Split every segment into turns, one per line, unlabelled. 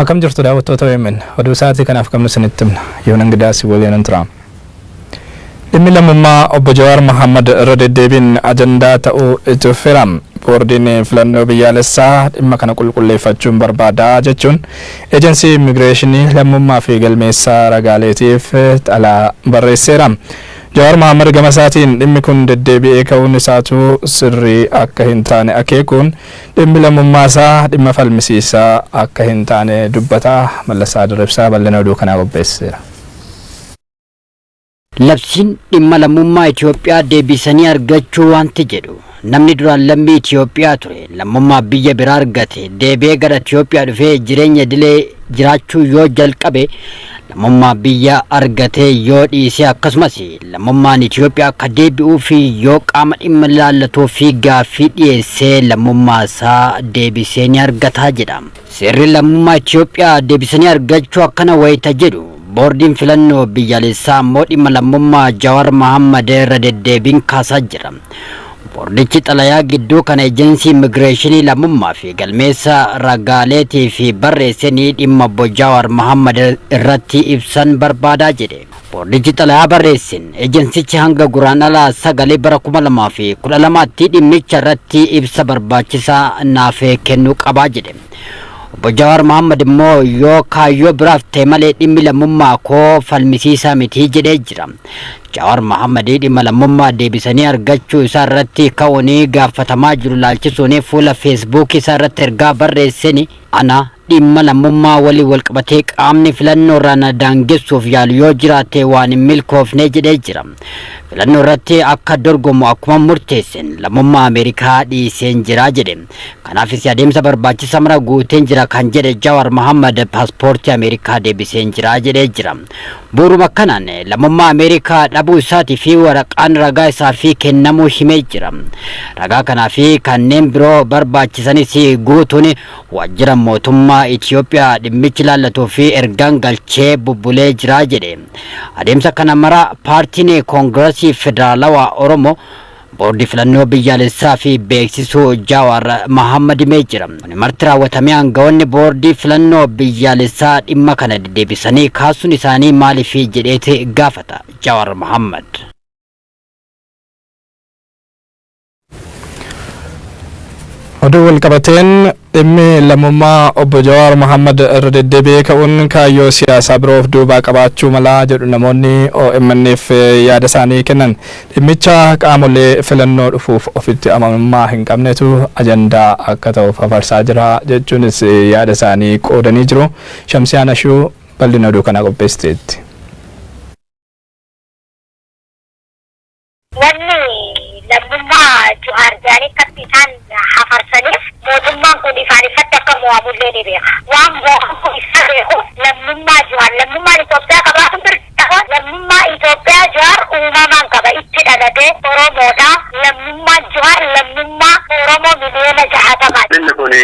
Akkam jirtu daawwattoota OMN oduu sa'aatii kanaaf qabnu isinitti himna yoon ingidaasi waliin tura. Dhimmi lammummaa obbo Jawaar Mohaammed irra deddeebiin ajandaa ta'uu itti firam boordiin filannoo biyyaalessaa dhimma kana qulqulleeffachuun barbaada jechuun eejensii immigireeshinii lammummaa fi galmeessaa ragaaleetiif xalaa barreesseera. Jawaar Mohaammed gama isaatiin dhimmi kun deddeebi'ee ka'uun isaatu sirrii akka hin taane akeekuun dhimmi lammummaa isaa dhimma falmisiisaa akka hin taane dubbata. Mallasaa Dirribsaa bal'ina oduu kanaa qopheesseera.
Labsiin dhimma lammummaa Itoophiyaa deebisanii argachuu wanti jedhu namni duraan lammii Itoophiyaa ture lammummaa biyya biraa argate deebi'ee gara Itoophiyaa dhufee jireenya idilee jiraachuu yoo jalqabe lammummaa biyya argate yoo dhiise akkasumas lammummaan Itoophiyaa akka deebi'uu fi yoo qaama dhimma ilaallatoo fi gaaffii dhiyeessee lammummaa isaa deebisee ni argata jedha. Seerri lammummaa Itoophiyaa deebisanii argachuu akkana wayita jedhu boordiin filannoo biyyaalessaa ammoo dhimma lammummaa Jawaar Mohaammed irra deddeebiin kaasaa jira. Boordichi xalayaa gidduu kana eejensii immigireeshinii lammummaa fi galmeessa ragaaleetii fi barreessanii dhimma obbo Jawaar Mohaammed irratti ibsan barbaadaa jedhe. Boordichi xalayaa barreessin eejensichi hanga guraandhala 9 bara 2012tti dhimmicha irratti ibsa barbaachisaa naaf kennuu qabaa jedhe. Obbo Jawaar Mohaammed immoo yoo kaayyoo biraaf ta'e malee dhimmi lammummaa koo falmisiisaa miti jedhee jira. Jawaar Mohaammed dhimma lammummaa deebisanii argachuu isaa irratti ka'uun gaafatamaa jiru laalchisuun fuula Facebook isaa irratti ergaa barreesseni ana dhimma lammummaa walii walqabatee qaamni filannoo irraa daangessuuf yaalu yoo jiraate waan hin milkoofne jedhee jira. Filannoo irratti akka dorgomu akkuma murteessan lammummaa Ameerikaa dhiiseen jira jedhe. Kanaafis adeemsa barbaachisaa mara guuteen jira kan jedhe Jawaar Mohaammed paaspoortii Ameerikaa deebiseen jira jedhee jira. Bu'uuruma kanaan lammummaa Ameerikaa dhabuu isaatii fi waraqaan ragaa isaa fi kennamuu himee jira. Ragaa kanaa fi kanneen biroo barbaachisanis guutuun waajjira mootummaa Itoophiyaa dhimmichi ilaallatuu fi ergaan galchee bubbulee jira jedhe. Adeemsa kana mara paartiin Koongireesii Federaalawaa Oromoo boordii filannoo biyyaalessaa fi beeksisuu Jawaar Mohaammed himee jira. Marti raawwatamee aangawoonni boordii filannoo biyyaalessaa dhimma kana deddeebisanii kaasuun isaanii maaliif jedheeti gaafata Jawaar Mohaammed.
Oduu walqabateen dhimmi lammummaa obbo Jawaar Mohaammed irra deddeebi'ee ka'uun kaayyoo siyaasaa biroof duubaa qabaachuu malaa jedhu namoonni OMN'f yaada isaanii kennan. Dhimmicha qaamolee filannoo dhufuuf ofitti amanamummaa hin qabnetu ajandaa akka ta'uuf fafarsaa jira jechuunis yaada isaanii qoodanii jiru. Shamsiyaan Ashuu bal'ina oduu kana qopheessiteetti.
lammummaa Jawaar Jaanii kapitaan hafarsaniif mootummaan kun ifaan ifatti akka mo'amullee ni beeka. Waan mo'amu isa beeku lammummaa Jawaar lammummaan Itoophiyaa qabaatu birtama lammummaa Itoophiyaa Jawaar uumamaan qaba itti dhalatee Oromoodha. Lammummaan Jawaar lammummaa Oromoo miliyoona 60.
Inni kun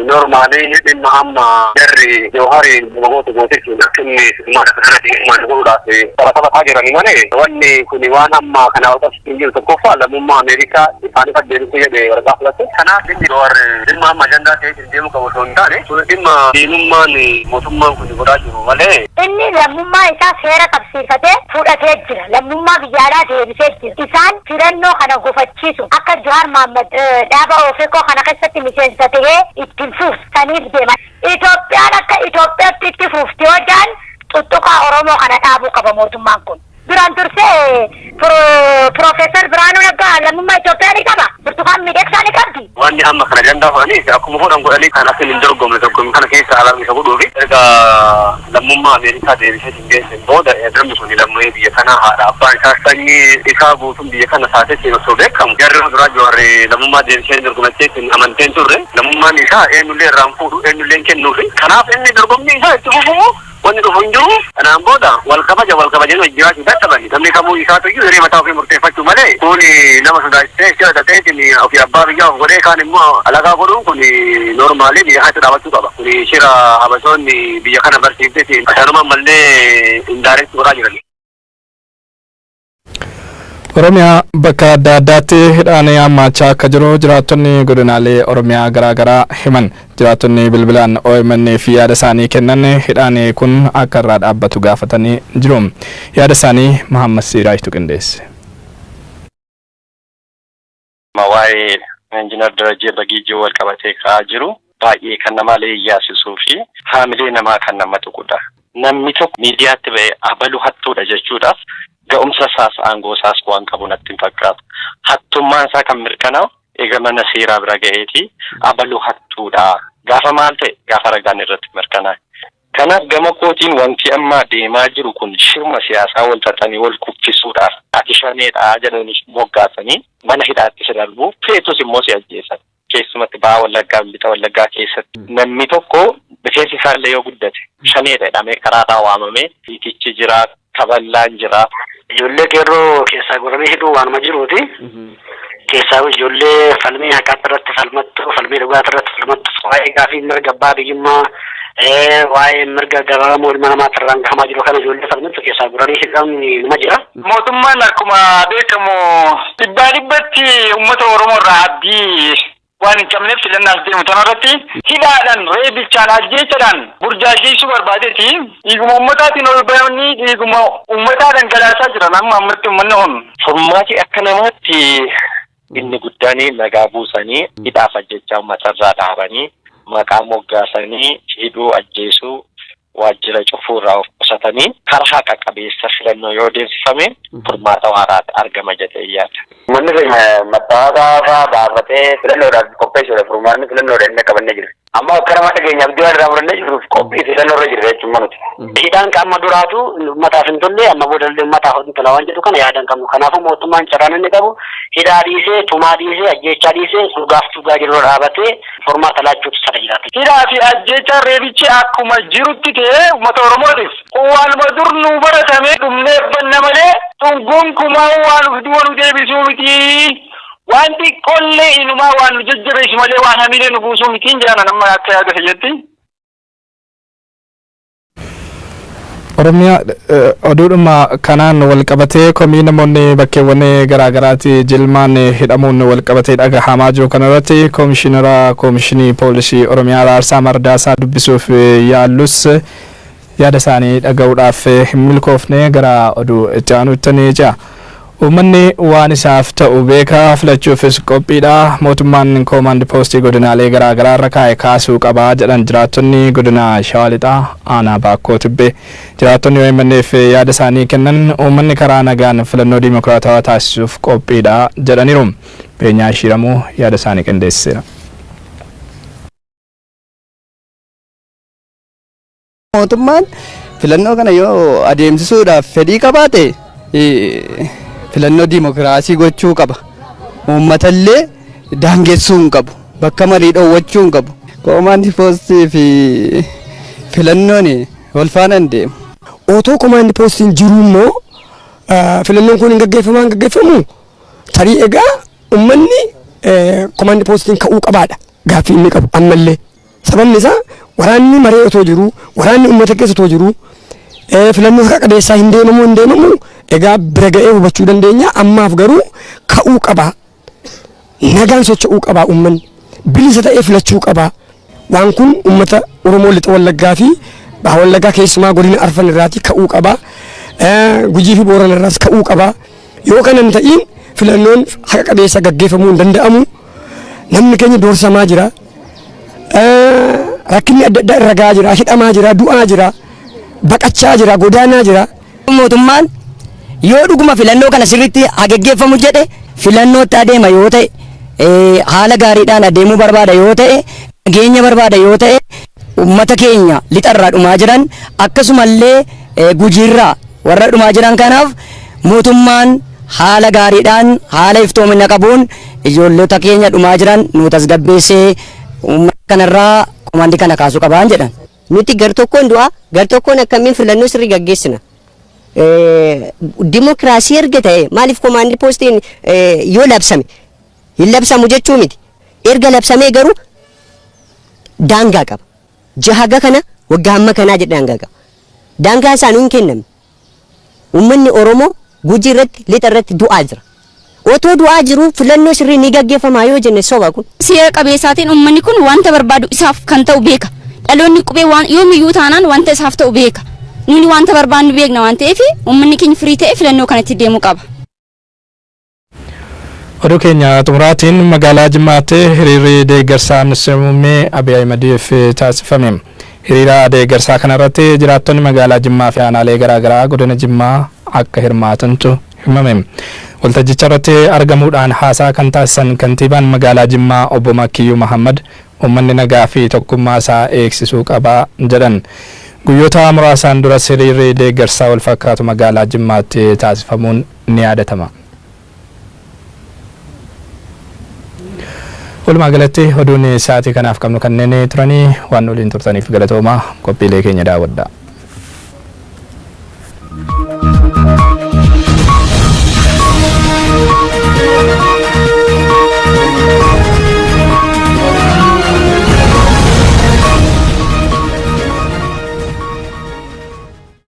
normaalii dhimma amma jarri Jawaariin gogoota gootichuun akkinni maata kanatti maal godhuudhaaf taphataa jiranii malee wanni kun waan amma kana waqtii jiru tokkoffaa lammummaa Ameerikaa ifaan ifa deebisee jedhee waraqaa filate. Kanaaf inni Jawaar dhimma amma ajandaa ta'ee deemu qabu osoo hin taane kun dhimma diinummaan mootummaan kun godhaa jiru malee.
Inni lammummaa isaa seera qabsiifatee fudhatee jira. Lammummaa biyyaalaa deebisee jira. Isaan filannoo kana gufachiisu akka Jawaar Mohaammed dhaaba OFECO kana keessatti miseensa ta'ee ittiin fuufsaniif deema. Itoophiyaan akka Itoophiyaatti itti fuufti yoo jaan tuttuqaa Oromoo kana dhaabuu qaba mootummaan kun. Duraan dursee Profeesar Biraanuu Naggaa lammummaa Itoophiyaa ni qaba. Burtukaan miidhagsaa ni qabdi.
Wanni amma kana ajandaa fa'anii akkuma fuudhan godhanii kan akka hin dorgomne tokko kana keessa alaabni isa godhuufi erga lammummaa Ameerikaa deebisee hin geessin booda namni kun lammii biyya kanaa haadha abbaan isaa sanyii isaa guutuun biyya kana saatetti osoo beekamu jarri duraa Jawaar lammummaa deebisee dorgomacheetti amanteen turre lammummaan isaa eenyullee irraan fuudhu eenyullee kennuufi kanaaf inni dorgommii isaa itti fufumu wanni dhufu hin jiru. Kanaan booda wal kabajanii jiraachuu dadhabani namni kamuu isaatu iyyuu hiree mataa ofii murteeffachuu malee kun nama sodaachisee jira ta'eetiin ofii abbaa biyyaa of godhee kaan immoo alagaa godhuun kun normaalii biyya kanatti dhaabachuu qaba. Kun shira habasoonni biyya kana barsiifteetiin asanuma mallee indaareetti godhaa jirani.
Oromiyaa bakka adda addaatti hidhaanii hammachaa akka jiru jiraattonni godinaalee Oromiyaa garaagaraa himan. Jiraattonni bilbilaan OMN fi yaada isaanii kennan hidhaanii kun akka irraa dhaabbatu gaafatanii jiru. Yaada isaanii Muhammad Siiraajtu qindeesse.
Waa'ee Injiinar Darajjee Bagiijee wal qabatee ka'aa jiru baay'ee kan nama yaasisuu fi haamilee namaa kan nama tuqudha. Namni tokko miidiyaatti ba'ee abalu hattuudha jechuudhaaf ga'umsa isaas aangoo isaas waan qabu natti hin fakkaatu. Hattummaan isaa kan mirkanaa'u eega mana seeraa bira ga'eeti abalu hattuudha. Gaafa maal ta'e gaafa ragaan irratti mirkanaa'e. Kanaaf gama kootiin wanti amma deemaa jiru kun shirma siyaasaa wal xaxanii wal kuffisuudhaaf ati shaneedhaa jedhanii moggaasanii mana hidhaatti si darbu feetus immoo si ajjeesan. Keessumatti ba'aa Wallaggaa Lixa Wallaggaa keessatti namni tokko rifeensi isaallee yoo guddate shaneedha jedhamee karaadhaa waamamee hiitichi jira kaballaan jira.
Ijoollee qeerroo keessaa goramee hidhuu waanuma jiruuti. Keessaa ijoollee falmii haqaatti irratti falmattu, falmii dhugaatii irratti falmattu, waa'ee gaafii mirga abbaa biyyummaa, waa'ee mirga gabaabaa ilma namaa irraan gahamaa jiru kana ijoollee falmattu keessaa goramee hidhamu nima jira.
Mootummaan akkuma beekamu dhibbaa dhibbatti uummata Oromoo irraa abdii waan hin qabneef filannaas deemu tanarratti hidhaadhaan reebichaan ajjeechaadhaan burjaajeessuu barbaadeeti dhiiguma ummataatiin ol bahanii dhiiguma ummataa dhangalaasaa jiran amma ammatti uummanni hun.
Furmaati akka namaatti inni guddaan nagaa buusanii hidhaaf ajjechaa uummatarraa dhaabanii maqaa moggaasanii hidhuu ajjeesuu waajjira cufuurraa of qusatanii karaa haqa qabeessa filannoo yoo deemsifame furmaata waaraatti argama jedhee yaada.
Manni keenya maxxansaa baafatee filannoodhaaf qopheessuudha. Furmaanni filannoodha inni qabannee jira. Amma akka nama dhageenya abdii waan irraa murannee jiruuf qophii filannoorra jirra jechuun nuti. Hidhaan qaama duraatu uummataaf hin tolle amma boodallee uummataaf hin tola waan jedhu kana yaada hin qabnu. Kanaafuu mootummaan carraan inni qabu hidhaa dhiisee, tumaa dhiisee, ajjeechaa dhiisee dhugaaf dhugaa jiru dhaabatee furmaata laachuutu sana jiraata.
Hidhaa fi ajjeechaa reebichi akkuma jirutti ta'ee uummata Oromootiif waanuma dur nu baratame dhumnee banna malee dhunguun kumaa waan ufiduu nu deebisuu miti. Wanti qollee inumaa waan nu jajjabeessu malee waan hamilee nu buusuu miti hin jiran amma akka yaada fayyatti.
Oromiyaa oduudhuma kanaan wal qabatee komii namoonni bakkeewwan garaagaraatti jilmaan hidhamuun wal qabatee dhagahamaa jiru kanarratti koomishinara koomishinii poolisii Oromiyaa Raarsaa Mardaasaa dubbisuuf yaallus yaada isaanii dhaga'uudhaaf hin milkoofne gara oduu itti aanutti ni jira. Uummanni waan isaaf ta'u beekaa filachuufis qophiidha. Mootummaan koomaand poostii godinaalee garaagaraa irra kaa'e kaasuu qabaa jedhan jiraattonni godina Shawaa Lixaa aanaa Baakkoo Tibbee. Jiraattonni OMN'f yaada isaanii kennan uummanni karaa nagaan filannoo dimokiraatawaa taasisuuf qophiidha jedhaniiru. Beenyaa Shiramuu yaada isaanii qindeessiseera.
Mootummaan filannoo kana yoo adeemsisuudhaaf fedhii qabaate filannoo dimokiraasii gochuu qaba. Uummatallee daangessuu hin qabu. Bakka marii dhoowwachuu hin qabu. Koomaandi poostii fi filannoon wal faana hin deemu.
Otoo koomaandi poostiin jiru immoo filannoon kun hin gaggeeffamu tarii egaa uummanni koomaandi poostiin ka'uu qabaadha. Gaaffii inni qabu ammallee. Sababni isaa waraanni maree otoo jiru, waraanni uummata keessa otoo jiru filannoo haqa qabeessaa hin deemamu egaa bira ga'ee hubachuu dandeenya. Ammaaf garuu ka'uu qaba. Nagaan socho'uu qaba uummanni. Bilisa ta'ee filachuu qaba. Waan kun uummata Oromoo Lixa Wallaggaa fi Baha Wallaggaa keessumaa godina Arfan irraati ka'uu qaba. Gujii fi Booran irraas ka'uu qaba. Yoo kana hin ta'iin filannoon haqa qabeessa gaggeeffamuu hin danda'amu. Namni keenya doorsamaa jira. Rakkinni adda addaa irra gahaa jira. Hidhamaa jira. Du'aa jira. Baqachaa jira. Godaanaa jira.
Mootummaan yoo dhuguma filannoo kana sirriitti gaggeeffamu jedhe filannootti adeema yoo ta'e haala gaariidhaan adeemuu barbaada yoo ta'e nageenya barbaada yoo ta'e uummata keenya lixarraa dhumaa jiran akkasumallee gujiirraa warra dhumaa jiran kanaaf mootummaan haala gaariidhaan haala iftoomina qabuun ijoollota keenya dhumaa jiran nu tasgabbeessee uummata kanarraa komaandii kana kaasuu qabaan jedhan.
Nuti gar tokkoon du'a gar tokkoon akkamiin filannoo sirrii gaggeessina. Dimokiraasii erga ta'e maaliif koomaandii poostiin yoo labsame hin labsamu jechuu miti. Erga labsamee garuu daangaa qaba. Jahaga kana waggaa hamma kanaa jedhe daangaa qaba. Daangaa isaanii hin kennamne. Uummanni Oromoo Gujii irratti Lixa irratti du'aa jira. otoo du'aa jiru filannoo sirrii ni gaggeeffama yoo jenne soba kun.
Seera qabeessaatiin uummanni kun wanta barbaadu isaaf kan ta'u beeka. Dhaloonni qubee yoomiyyuu taanaan wanta isaaf ta'u beeka. Nuni wanta barbaannu beekna waan ta'eef uummanni keenya firii ta'e filannoo kanatti deemuu qaba.
Oduu keenya xumuraatiin magaalaa Jimmaatti hiriirri deeggarsaa ministeera muummee Abiy Ahmediif taasifame. Hiriira deeggarsaa kanarratti jiraattonni magaalaa Jimmaa fi aanaalee garaagaraa godina Jimmaa akka hirmaatantu himame. Waltajjicha irratti argamuudhaan haasaa kan taasisan kantiibaan magaalaa Jimmaa obbo Makiyyuu Mahammad uummanni nagaa fi tokkummaa isaa eegsisuu qaba jedhan. Guyyoota muraasaan dura hiriirri deeggarsaa wal fakkaatu magaalaa Jimmaatti taasifamuun ni yaadatama. Walumaa galatti oduun sa'aatii kanaaf qabnu kanneen turanii waan waliin turtaniif galatoomaa qophiilee keenya daawwadhaa.